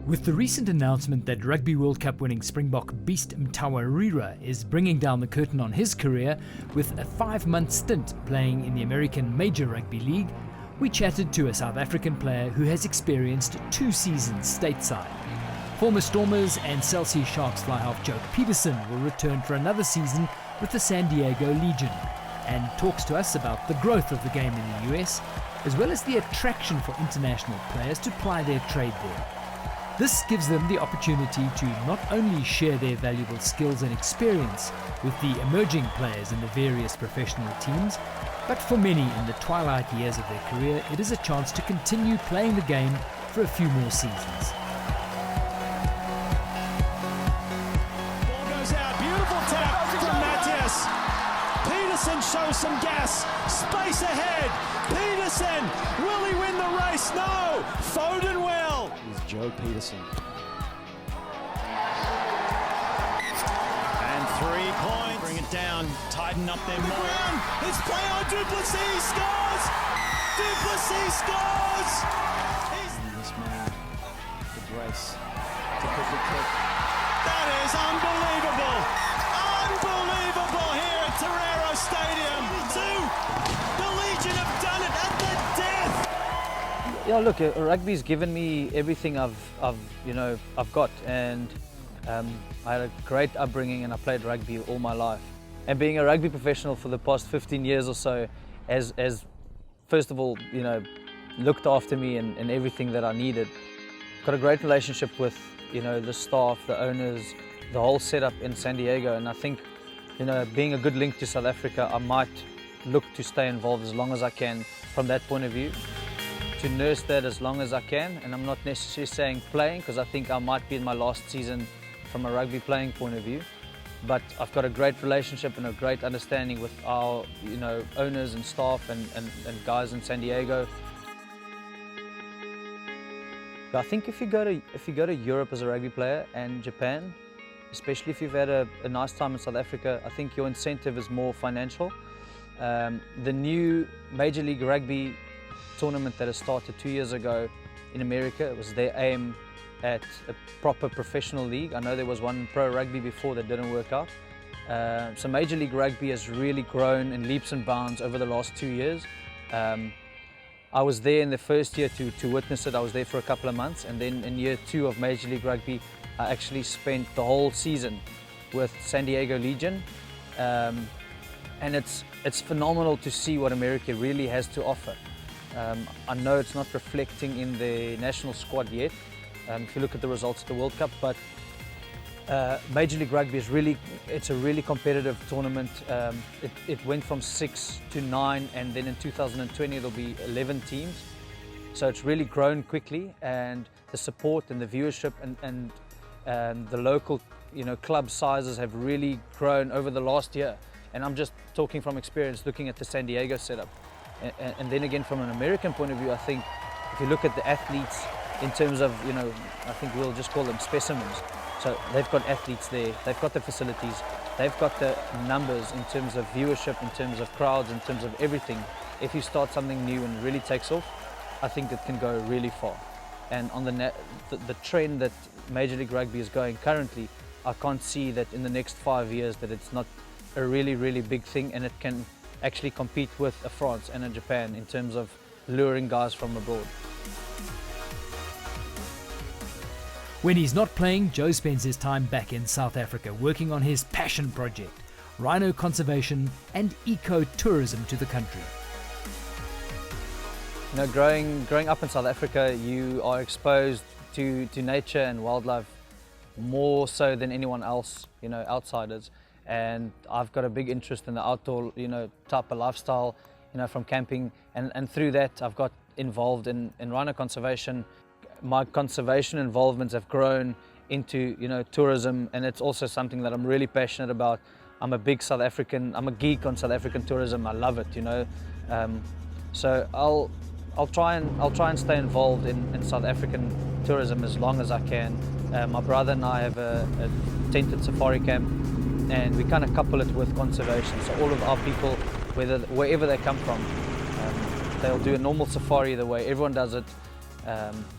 With the recent announcement that Rugby World Cup winning Springbok beast Mtawarira is bringing down the curtain on his career with a 5-month stint playing in the American Major Rugby League, we chatted to a South African player who has experienced 2 seasons stateside. Former Stomers and Sharks flyhallf Joe Pietersen will return for another season with the San Diego Legion and talks to us about the growth of the game in the US, as well as the attraction for international players to ply their trade there. This gives them the opportunity to not only share their valuable skills and experience with the emerging players in the various professional teams, but for many in the twilight years of their career, it is a chance to continue playing the game for a few more seasons. Ball goes out, beautiful tap from Matthias. Peterson shows some gas, space ahead. Peterson, will he win the race? No, Foden will. Here's Joe Pietersen. And 3 points. Bring it down, tighten up their more. It's play on Duplessis, scores! Duplessis scores! And this man, the brace to put the kick. That is unbelievable! Unbelievable here at Torero Stadium. 2, the Legion have done it at the death. Yeah, look, rugby's given me everything I've got, and I had a great upbringing and I played rugby all my life. And being a rugby professional for the past 15 years or so has first of all, looked after me and everything that I needed. Got a great relationship with, the staff, the owners, the whole setup in San Diego, and I think, being a good link to South Africa, I might look to stay involved as long as I can from that point of view, to nurse that as long as I can. And I'm not necessarily saying playing, because I think I might be in my last season from a rugby playing point of view. But I've got a great relationship and a great understanding with our, owners and staff and guys in San Diego. I think if you go to Europe as a rugby player and Japan, especially if you've had a nice time in South Africa, I think your incentive is more financial. The new Major League Rugby tournament that has started 2 years ago in America, it was their aim at a proper professional league. I know there was one pro rugby before that didn't work out. So Major League Rugby has really grown in leaps and bounds over the last 2 years. I was there in the first year to witness it. I was there for a couple of months, and then in year 2 of Major League Rugby, I actually spent the whole season with San Diego Legion. And it's phenomenal to see what America really has to offer. I know it's not reflecting in the national squad yet, if you look at the results of the World Cup, but Major League Rugby is it's a really competitive tournament. It went from 6 to 9, and then in 2020 there'll be 11 teams. So it's really grown quickly, and the support and the viewership and the local club sizes have really grown over the last year. And I'm just talking from experience, looking at the San Diego setup. And then again, from an American point of view, I think if you look at the athletes, in terms of, I think we'll just call them specimens. So they've got athletes there, they've got the facilities, they've got the numbers in terms of viewership, in terms of crowds, in terms of everything. If you start something new and it really takes off, I think it can go really far. And on the trend that Major League Rugby is going currently, I can't see that in the next 5 years that it's not a really, really big thing, and it can actually compete with a France and a Japan in terms of luring guys from abroad. When he's not playing, Joe spends his time back in South Africa working on his passion project, rhino conservation and eco-tourism to the country. Growing up in South Africa, you are exposed to nature and wildlife more so than anyone else, outsiders. And I've got a big interest in the outdoor, type of lifestyle, from camping. And through that, I've got involved in rhino conservation. My conservation involvements have grown into, tourism, and it's also something that I'm really passionate about. I'm a big South African, I'm a geek on South African tourism. I love it, So I'll try and stay involved in South African tourism as long as I can. My brother and I have a tented safari camp, and we kind of couple it with conservation. So all of our people, wherever they come from, they'll do a normal safari the way everyone does it.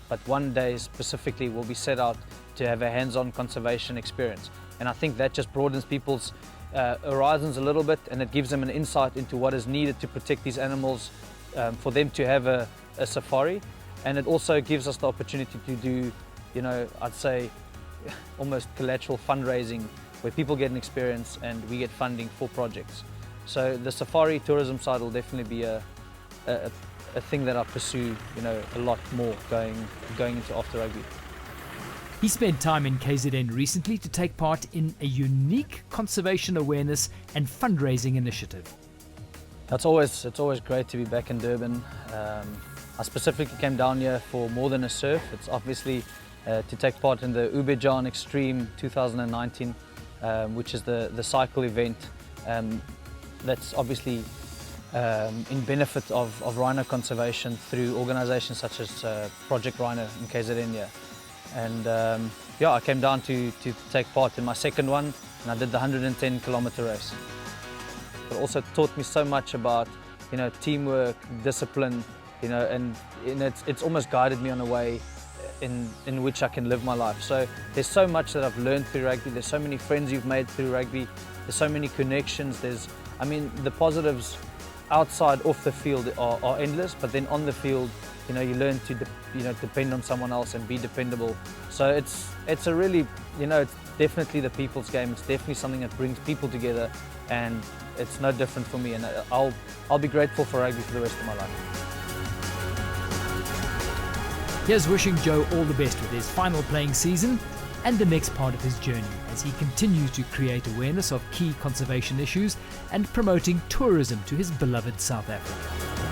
but one day specifically will be set out to have a hands-on conservation experience. And I think that just broadens people's horizons a little bit, and it gives them an insight into what is needed to protect these animals, for them to have a safari. And it also gives us the opportunity to do, you know, I'd say almost collateral fundraising, where people get an experience and we get funding for projects. So the safari tourism side will definitely be a thing that I pursue, you know, a lot more going into after rugby. He spent time in KZN recently to take part in a unique conservation awareness and fundraising initiative. It's always great to be back in Durban. I specifically came down here for more than a surf. It's obviously to take part in the Ubejan Extreme 2019, which is the cycle event that's obviously in benefit of rhino conservation through organisations such as Project Rhino in KZN here. And yeah, I came down to take part in my second one, and I did the 110-kilometre race. It also taught me so much about, you know, teamwork, discipline, you know, and it's almost guided me on a way in which I can live my life. So there's so much that I've learned through rugby. There's so many friends you've made through rugby. There's so many connections. I mean, the positives outside off the field are endless, but then on the field, you know, you learn to depend on someone else and be dependable. So it's a really, you know, it's definitely the people's game. It's definitely something that brings people together, and it's no different for me. And I'll be grateful for rugby for the rest of my life. Here's wishing Joe all the best with his final playing season and the next part of his journey as he continues to create awareness of key conservation issues and promoting tourism to his beloved South Africa.